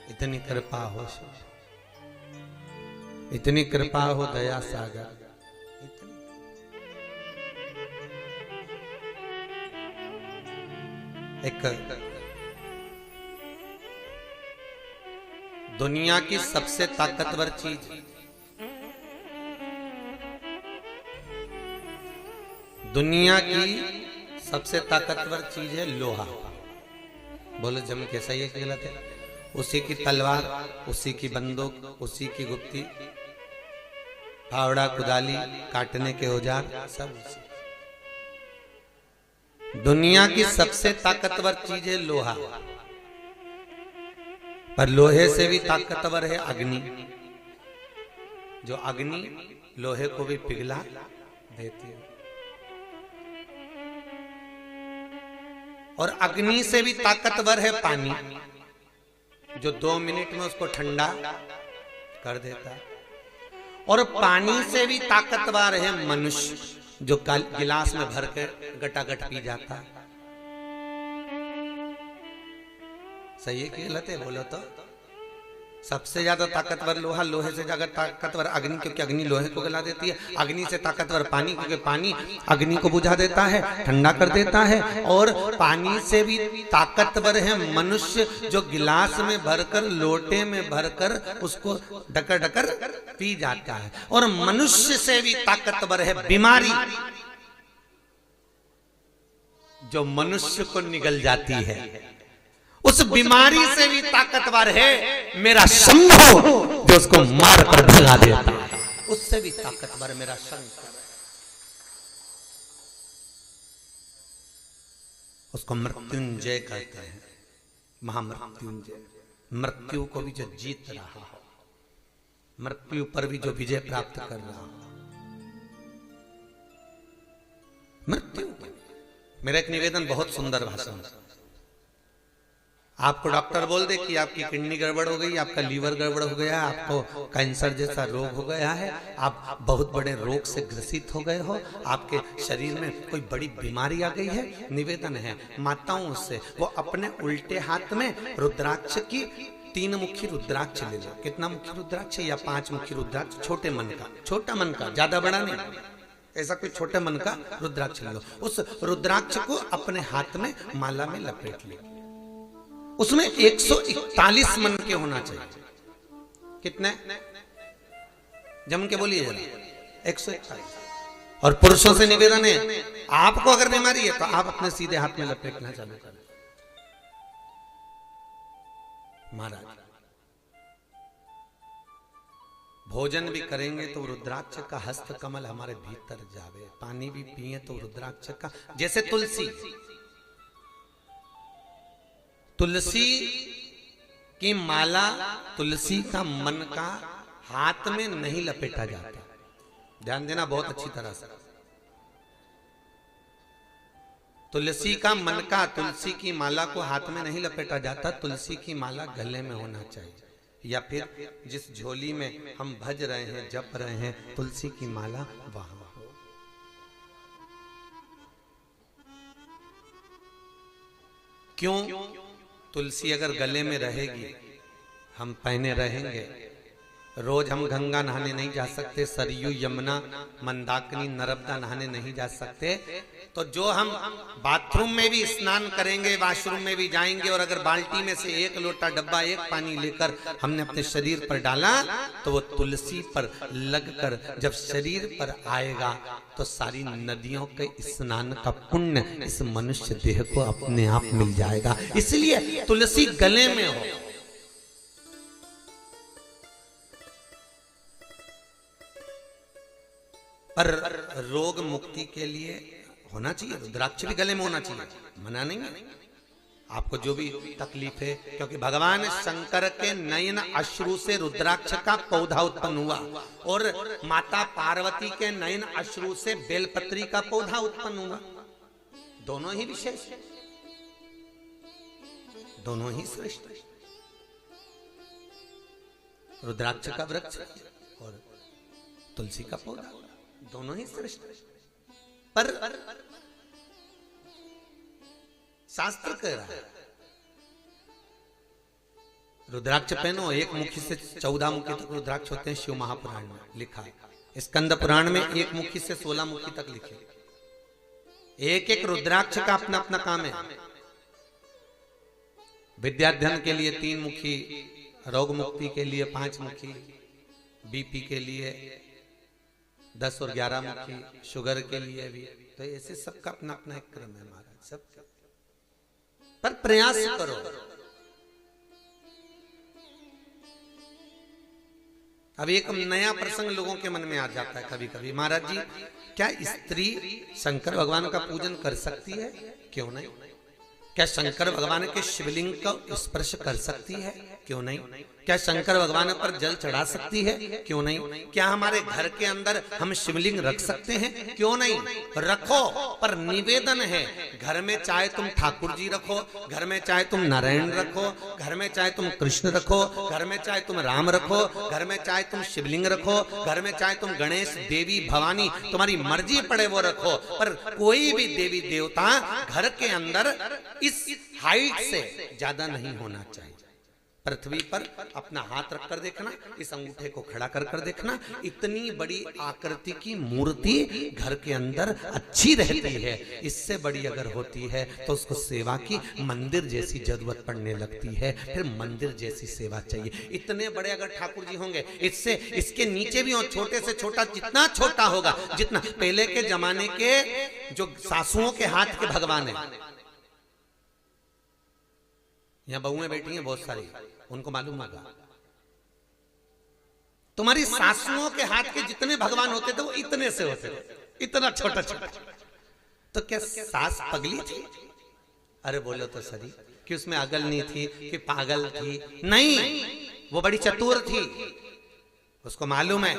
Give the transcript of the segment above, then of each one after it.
इतनी कृपा हो, इतनी कृपा हो दया सागर, इतनी। एक दुनिया की सबसे ताकतवर चीज, दुनिया की सबसे ताकतवर चीज है लोहा। बोलो जम के सही है कि गलत है? उसी की तलवार, उसी की बंदूक, उसी की गुप्ती, फावड़ा, कुदाली, काटने के औजार, सब उसी। दुनिया की सबसे ताकतवर चीज है लोहा, पर लोहे से भी ताकतवर है अग्नि। जो अग्नि लोहे को भी पिघला देती है। और अग्नि से भी ताकतवर है पानी, जो 2 मिनट में उसको ठंडा कर देता है। और पानी से भी ताकतवर है मनुष्य, जो गिलास में भर के गटागट पी जाता है। सही है कि गलत है? बोलो तो। सबसे ज्यादा ताकतवर लोहा, लोहे से ज्यादा ताकतवर अग्नि, क्योंकि अग्नि लोहे को गला देती है। अग्नि से ताकतवर पानी, क्योंकि पानी अग्नि को बुझा देता है, ठंडा कर देता है। और पानी से भी ताकतवर है मनुष्य, जो गिलास में भरकर, लोटे में भरकर उसको डकर डकर पी जाता है। और मनुष्य से भी ताकतवर है बीमारी, जो मनुष्य को निगल जाती है। उस बीमारी से भी ताकतवर है मेरा शंभु, जो उसको मार कर भगा देता है। उससे भी ताकतवर मेरा शंकर। उसको मृत्युंजय कहते हैं, महामृत्युंजय। मृत्यु को भी जो जीत रहा हो, मृत्यु पर भी जो विजय प्राप्त कर रहा हो, मृत्यु। मेरा एक निवेदन, बहुत सुंदर भाषण। आपको डॉक्टर बोल दे कि आपकी किडनी गड़बड़ हो गई, आपका लीवर गड़बड़ हो गया, आपको कैंसर जैसा रोग हो गया है, आप बहुत बड़े रोग से ग्रसित हो गए हो, आपके शरीर में कोई बड़ी बीमारी आ गई है। निवेदन है माताओं से, वो अपने उल्टे हाथ में रुद्राक्ष की 3 मुखी रुद्राक्ष ले लो। कितना मुखी रुद्राक्ष? या 5 मुखी रुद्राक्ष, छोटे मन का, छोटा मन का, ज्यादा बड़ा नहीं, ऐसा कोई छोटे मन का रुद्राक्ष ले लो। उस रुद्राक्ष को अपने हाथ में माला में लपेट लो। उसमें 141 मन के होना चाहिए। कितने? जम के बोलिए जरा। 141। और पुरुषों से निवेदन है, आपको अगर बीमारी है तो आप अपने सीधे हाथ में लपेटना चालू करें। महाराज, भोजन भी करेंगे तो रुद्राक्ष का हस्त कमल हमारे भीतर जावे। पानी भी पिए तो रुद्राक्ष का, जैसे तुलसी, तुलसी की माला, तुलसी का मन का हाथ में नहीं लपेटा जाता। ध्यान देना बहुत अच्छी तरह से। तुलसी का मन का, तुलसी की माला को हाथ में नहीं लपेटा जाता। तुलसी की माला गले में होना चाहिए, या फिर जिस झोली में हम भज रहे हैं, जप रहे हैं, तुलसी की माला वहां हो। क्यों? तुलसी अगर गले में रहेगी, हम पहने रहेंगे, रोज हम गंगा नहाने नहीं जा सकते, सरयू, यमुना, मंदाकिनी, नर्मदा नहाने नहीं जा सकते, तो जो हम बाथरूम में भी स्नान करेंगे, वॉशरूम में भी जाएंगे, और अगर बाल्टी में से 1 लोटा डब्बा, 1 पानी लेकर हमने अपने शरीर पर डाला, तो वो तुलसी पर लगकर जब शरीर पर आएगा तो सारी नदियों के स्नान का पुण्य इस मनुष्य देह को अपने आप मिल जाएगा। इसलिए तुलसी गले में हो। पर रोग मुक्ति के लिए होना चाहिए, रुद्राक्ष भी गले में होना चाहिए, मना नहीं है आपको जो भी तकलीफ है। क्योंकि भगवान शंकर के नयन अश्रु से रुद्राक्ष का पौधा उत्पन्न हुआ, और माता पार्वती के नयन अश्रु से बेलपत्री का पौधा उत्पन्न हुआ। दोनों ही विशेष, दोनों ही श्रेष्ठ। रुद्राक्ष का वृक्ष और तुलसी का पौधा, दोनों ही श्रेष्ठ। पर शास्त्र कह रहा है रुद्राक्ष पहनो, एक मुखी से 14 मुखी तक रुद्राक्ष होते हैं, शिव महापुराण में लिखा है। स्कंद पुराण में एक मुखी से 16 मुखी तक लिखे। एक एक रुद्राक्ष का अपना अपना काम है। विद्याध्ययन के लिए 3 मुखी, रोग मुक्ति के लिए 5 मुखी, बीपी के लिए 10 और 11 मुखी, शुगर के लिए भी। तो ऐसे सबका अपना अपना एक क्रम है महाराज, सब पर प्रयास करो। अब एक नया प्रसंग लोगों के मन में आ जाता है कभी कभी, महाराज जी क्या स्त्री शंकर भगवान का पूजन कर सकती है? क्यों नहीं? क्या शंकर भगवान के शिवलिंग का स्पर्श कर सकती है? क्यों नहीं? क्या शंकर भगवान पर जल चढ़ा सकती है? क्यों नहीं? क्या हमारे घर के अंदर हम शिवलिंग रख सकते हैं? क्यों नहीं? रखो, पर निवेदन है, घर में चाहे तुम ठाकुर जी रखो, घर में चाहे तुम नारायण रखो, घर में चाहे तुम कृष्ण रखो, घर में चाहे तुम राम रखो, घर में चाहे तुम शिवलिंग रखो, घर में चाहे तुम गणेश, देवी, भवानी, तुम्हारी मर्जी पड़े वो रखो, पर कोई भी देवी देवता घर के अंदर इस हाइट से ज्यादा नहीं होना चाहिए। पृथ्वी पर अपना हाथ रखकर देखना, इस अंगूठे को खड़ा कर कर देखना, इतनी बड़ी आकृति की मूर्ति घर के अंदर अच्छी रहती है। इससे बड़ी अगर होती है तो उसको सेवा की मंदिर जैसी जरूरत पड़ने लगती है, फिर मंदिर जैसी सेवा चाहिए। इतने बड़े अगर ठाकुर जी होंगे, इससे इसके नीचे भी हो, छोटे से छोटा, जितना छोटा होगा, जितना पहले के जमाने के जो सासुओं के हाथ के भगवान है, यहाँ बहुएं बैठी हैं बहुत सारी, उनको मालूम होगा, तुम्हारी सासुओं के हाथ के जितने भगवान होते थे वो इतने से होते थे, इतना छोटा छोटा। तो क्या सास पगली थी? अरे बोलो तो सही, कि उसमें अगल नहीं थी, कि पागल थी? नहीं, वो बड़ी चतुर थी, उसको मालूम है।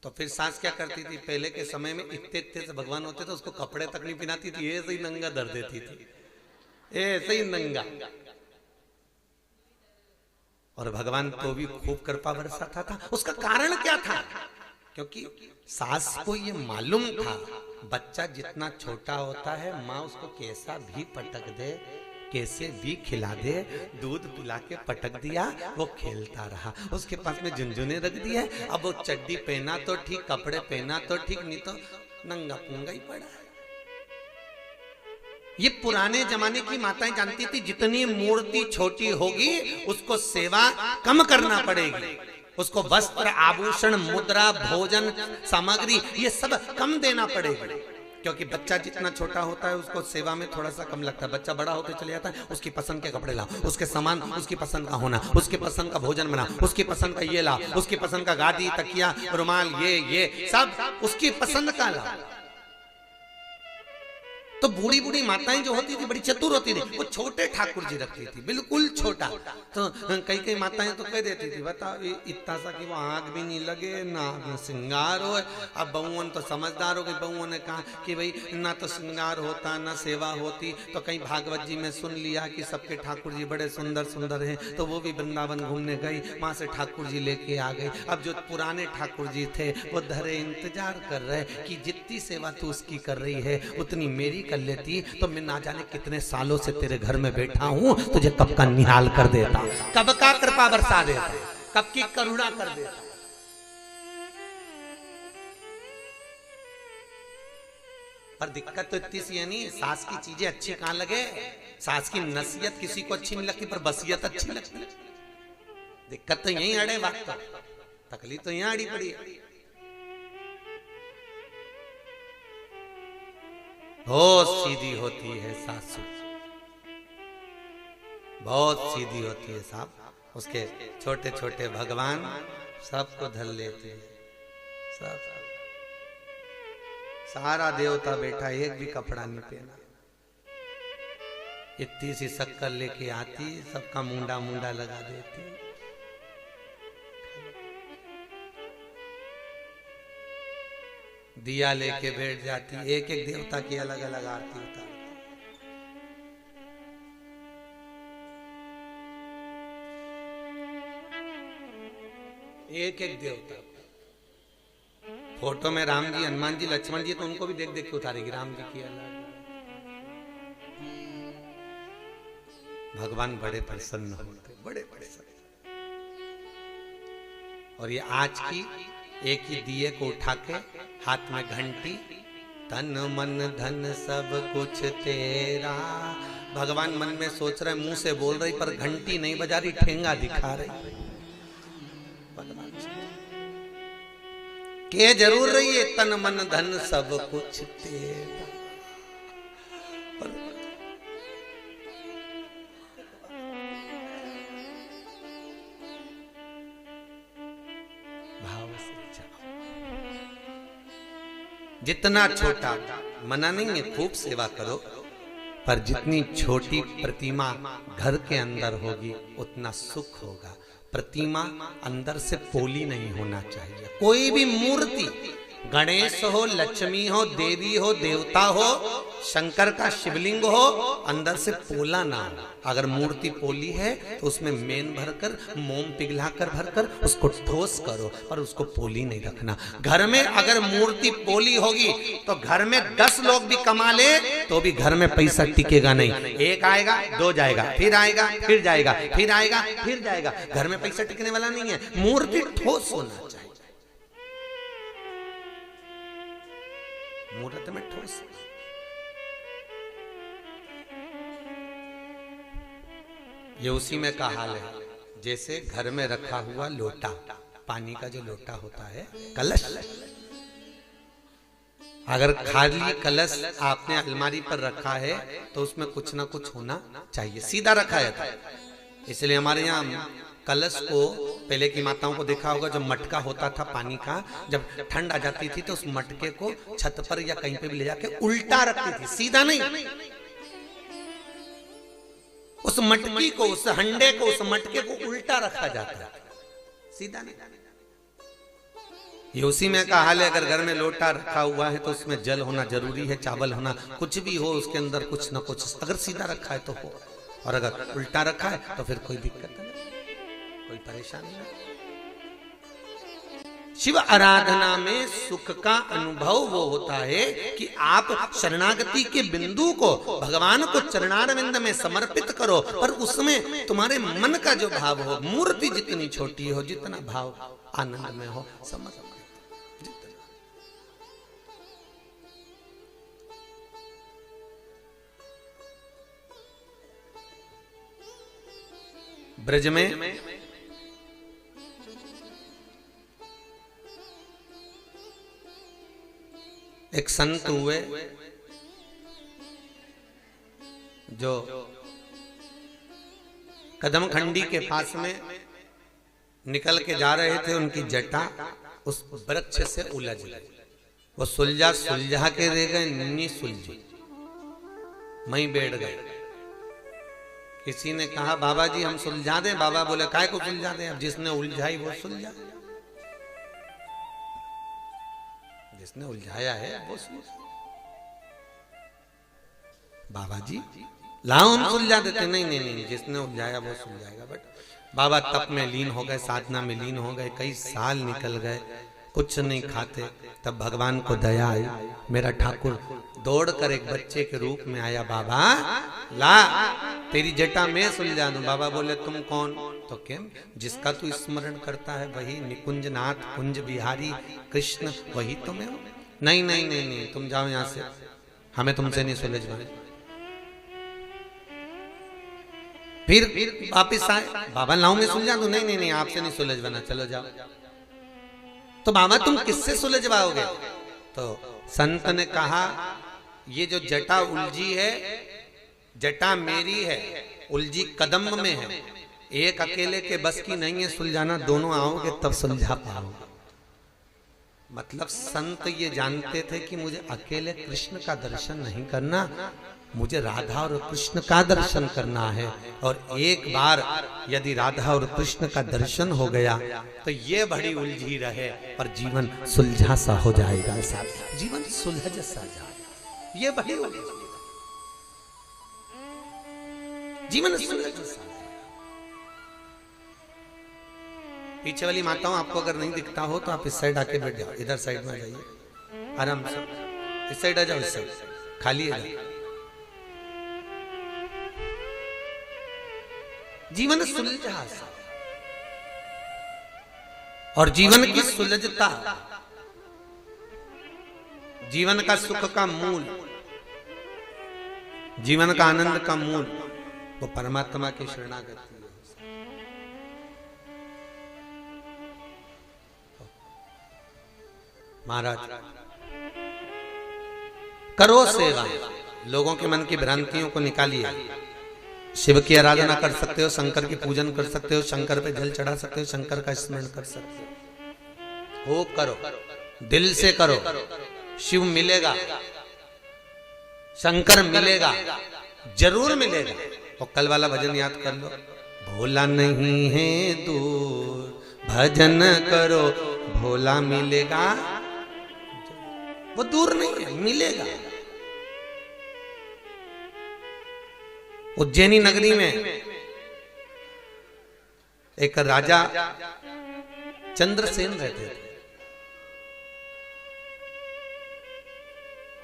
तो फिर सास क्या करती थी? पहले के समय में इतने इतने से भगवान होते थे, उसको कपड़े तक नहीं पहनाती थी, ऐसे ही नंगा धर देती थी, ऐसे ही नंगा। और भगवान को भी खूब कृपा बरसाता था। उसका कारण क्या था? क्योंकि सास को ये मालूम था, बच्चा जितना छोटा होता है, माँ उसको कैसा भी पटक दे, कैसे भी खिला दे, दूध पिला के पटक दिया, वो खेलता रहा, उसके पास में झुनझुने रख दिए। अब वो चड्डी पहना तो ठीक, कपड़े पहना तो ठीक, नहीं तो नंगा पुंगा ही पड़ा है। ये पुराने जमाने की माताएं जानती थी, जितनी मूर्ति छोटी होगी उसको सेवा कम करना पड़ेगी, उसको वस्त्र, आभूषण, मुद्रा, भोजन सामग्री ये सब कम देना पड़ेगा। क्योंकि बच्चा जितना छोटा होता है उसको सेवा में थोड़ा सा कम लगता है। बच्चा बड़ा होते चले जाता है, उसकी पसंद के कपड़े लाओ, उसके सामान उसकी पसंद का होना, उसकी पसंद का भोजन बना, उसकी पसंद का ये लाओ, उसकी पसंद का गादी, तकिया, रुमाल, ये सब उसकी पसंद का लाओ। तो बूढ़ी बूढ़ी माताएं जो होती थी बड़ी चतुर होती थी, वो छोटे ठाकुर जी रखती थी, बिल्कुल छोटा। तो कई कई माताएं तो कह देती थी, बताओ इतना सा कि वो आग भी नहीं लगे, ना श्रृंगार हो। अब बहुओं तो समझदार हो गई, बहुओं ने कहा कि भाई ना तो श्रृंगार होता ना सेवा होती। तो कहीं भागवत जी में सुन लिया कि सबके ठाकुर जी बड़े सुंदर सुंदर हैं, तो वो भी वृंदावन घूमने गई, वहां से ठाकुर जी लेके आ गई। अब जो पुराने ठाकुर जी थे वो धरे इंतजार कर रहे कि जितनी सेवा तू उसकी कर रही है उतनी मेरी कर लेती, तो मैं ना जाने कितने सालों से तेरे घर में बैठा हूं, तुझे कब का निहाल कर देता, कब का कृपा बरसा देता, कब की करुणा कर देता। पर दिक्कत तो इतनी सी है नहीं, सास की चीजें अच्छी कहां लगे, सास की नसीहत किसी को अच्छी नहीं लगती, पर बसियत अच्छी लगती है। दिक्कत तो यही अड़े, बात तो तकलीफ तो यहां अड़ी पड़ी है। बहुत सीधी होती है सासू, बहुत सीधी होती है साहब। उसके छोटे छोटे भगवान सबको धर लेते हैं, सब सारा देवता बैठा, एक भी कपड़ा नहीं पहना, इतनी सी शक्कर लेके आती, सबका मुंडा मुंडा लगा देती। दिया लेके बैठ जाती, एक एक देवता की अलग अलग आरती उतारती। एक एक देवता, फोटो में राम जी, हनुमान जी, लक्ष्मण जी, तो उनको भी देख देख के उतारेगी, राम जी की अलग, भगवान बड़े प्रसन्न होते, बड़े प्रसन्न। और ये आज की एक ही दिए को उठा के हाथ में घंटी, तन मन धन सब कुछ तेरा। भगवान मन में सोच रहे, मुंह से बोल रही पर घंटी नहीं बजा रही, ठेंगा दिखा रही। भगवान के जरूर रही है, तन मन धन सब कुछ तेरा। जितना छोटा, मना नहीं है, खूब सेवा करो, पर जितनी छोटी प्रतिमा घर के अंदर होगी उतना सुख होगा। प्रतिमा अंदर से पोली नहीं होना चाहिए। कोई भी मूर्ति, गणेश हो, लक्ष्मी हो, देवी हो, देवता हो, शंकर का शिवलिंग हो, अंदर से पोला ना हो। अगर मूर्ति पोली है तो उसमें मेन भरकर, मोम पिघलाकर भरकर उसको ठोस करो, पर उसको पोली नहीं रखना। घर में अगर मूर्ति पोली होगी तो घर में 10 लोग भी कमा ले तो भी घर में पैसा टिकेगा नहीं। एक आएगा, 2 जाएगा, फिर आएगा, फिर जाएगा, फिर आएगा, फिर जाएगा। घर में पैसा टिकने वाला नहीं है। मूर्ति ठोस होना चाहिए, मूर्त में ठोस। ये उसी में का हाल है, जैसे घर में रखा हुआ लोटा, पानी का जो लोटा होता है, कलश। अगर खाली कलश आपने अलमारी पर रखा है तो उसमें कुछ ना कुछ होना चाहिए। सीधा रखा है था, इसलिए हमारे यहाँ कलश को, पहले की माताओं को देखा होगा, जब मटका होता था पानी का, जब ठंड आ जाती थी तो उस मटके को छत पर या कहीं पे भी ले जाके उल्टा रखती थी, सीधा नहीं। उस मटकी को, उस हंडे को, उस मटके को उल्टा रखा जाता है, सीधा नहीं। ये उसी में का हाल है। अगर घर में लोटा रखा हुआ है तो उसमें जल होना जरूरी है, चावल होना, कुछ भी हो उसके अंदर कुछ ना कुछ। अगर सीधा रखा है तो हो, और अगर उल्टा रखा है तो फिर कोई दिक्कत नहीं, कोई परेशानी नहीं। शिव आराधना में सुख का अनुभव वो होता है कि आप शरणागति के बिंदु को, भगवान को चरणारविंद में समर्पित करो, पर उसमें तुम्हारे मन का जो भाव हो, मूर्ति जितनी छोटी हो, जितना भाव आनंद में हो, समर्पित। ब्रज में एक संत हुए जो कदमखंडी के पास में निकल के जा रहे थे। उनकी जटा उस वृक्ष से उलझ गई, वो सुलझा सुलझा के रह गए, नहीं सुलझी, वहीं बैठ गए। किसी ने कहा बाबा जी हम सुलझा दें? बाबा बोले काय को सुलझा दें, अब जिसने उलझाई वो सुलझा, जिसने उलझाया है वो सुलझा। बाबा जी लाओ हम सुलझा देते। नहीं नहीं नहीं, जिसने उलझाया वो सुलझाएगा। बट बाबा तप में लीन हो गए, साधना में लीन हो गए, कई साल निकल गए, कुछ नहीं खाते। तब भगवान को दया आई, मेरा ठाकुर दौड़कर एक बच्चे के रूप में आया, बाबा ला तेरी जटा में सुलझा दूं। बाबा बोले तुम कौन? तो क्या, जिसका तू स्मरण करता है वही निकुंज नाथ कुंज बिहारी कृष्ण, वही तो मैं हूं। नहीं नहीं नहीं नहीं, तुम जाओ यहां से, हमें तुमसे नहीं सुलझवाना। फिर वापिस आए, बाबा लाऊं मैं सुलझा दूं? नहीं नहीं नहीं, आपसे नहीं सुलझवाना, चलो जाओ। तो बाबा तुम किससे सुलझवाओगे? तो संत ने कहा ये जो जटा उलझी है, जटा मेरी है, उलझी कदम में है, एक अकेले के बस की नहीं है सुलझाना, दोनों आओगे तब सुलझा पाओगे। मतलब संत ये जानते थे कि मुझे अकेले कृष्ण का दर्शन नहीं करना, मुझे राधा और कृष्ण का दर्शन करना है। और एक बार यदि राधा और कृष्ण का दर्शन हो गया तो ये बड़ी उलझी रहे पर जीवन सुलझा सा हो जाएगा, जीवन सुलझ सा जाएगा। ये बड़ी उलझी, जीवन सुलझ सा। पीछे वाली माताओं आपको अगर नहीं दिखता हो तो आप इस साइड आके बैठ जाओ, इधर साइड में आ जाइए आराम से, इस साइड आ जाओ, इस साइड खाली है। जीवन सुलझा सा, और जीवन की सुलझता, जीवन का सुख का मूल, जीवन का आनंद का मूल वो परमात्मा की शरणागति है। महाराज करो सेवा, लोगों के मन की भ्रांतियों को निकालिए। शिव की आराधना कर सकते हो, शंकर की पूजन कर सकते हो, शंकर पे जल चढ़ा सकते हो, शंकर का स्मरण कर सकते हो। खूब करो, दिल से करो, शिव मिलेगा, शंकर मिलेगा, जरूर मिलेगा। और कल वाला भजन याद कर लो, भोला नहीं है दूर, भजन करो भोला मिलेगा। वो दूर नहीं है, मिलेगा। उज्जैनी नगरी में एक राजा चंद्रसेन रहते थे,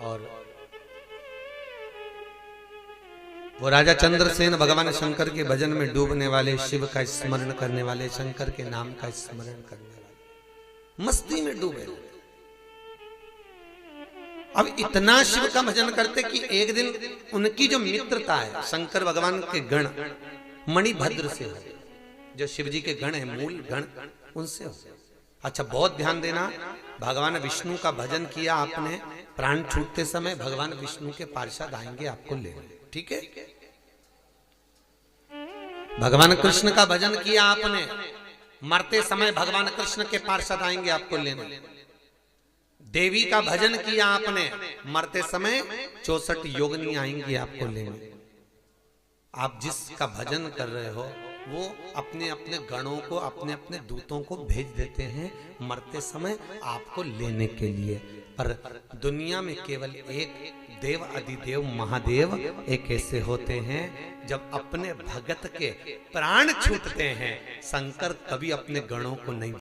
और वो राजा चंद्रसेन भगवान शंकर के भजन में डूबने वाले, शिव का स्मरण करने वाले, शंकर के नाम का स्मरण करने वाले, मस्ती में डूबे। अब इतना शिव का भजन करते कि एक दिन उनकी जो मित्रता है शंकर भगवान के गण मणिभद्र से हो, जो शिव जी के गण है, मूल गण, उनसे हो। अच्छा, बहुत ध्यान देना, भगवान विष्णु का भजन किया आपने, प्राण छूटते समय भगवान विष्णु के पार्षद आएंगे आपको लेने, ठीक है। भगवान कृष्ण का भजन किया आपने, मरते समय भगवान कृष्ण के पार्षद आएंगे आपको लेने। देवी का भजन किया आपने, मरते समय 64 योगिनी आएंगी आपको लेने। आप जिसका भजन कर रहे हो वो अपने अपने गणों को, अपने अपने दूतों को भेज देते हैं मरते समय आपको लेने के लिए। पर दुनिया में केवल एक देव अधिदेव महादेव एक ऐसे होते हैं, जब अपने भगत के प्राण छूटते हैं, शंकर कभी अपने गणों को नहीं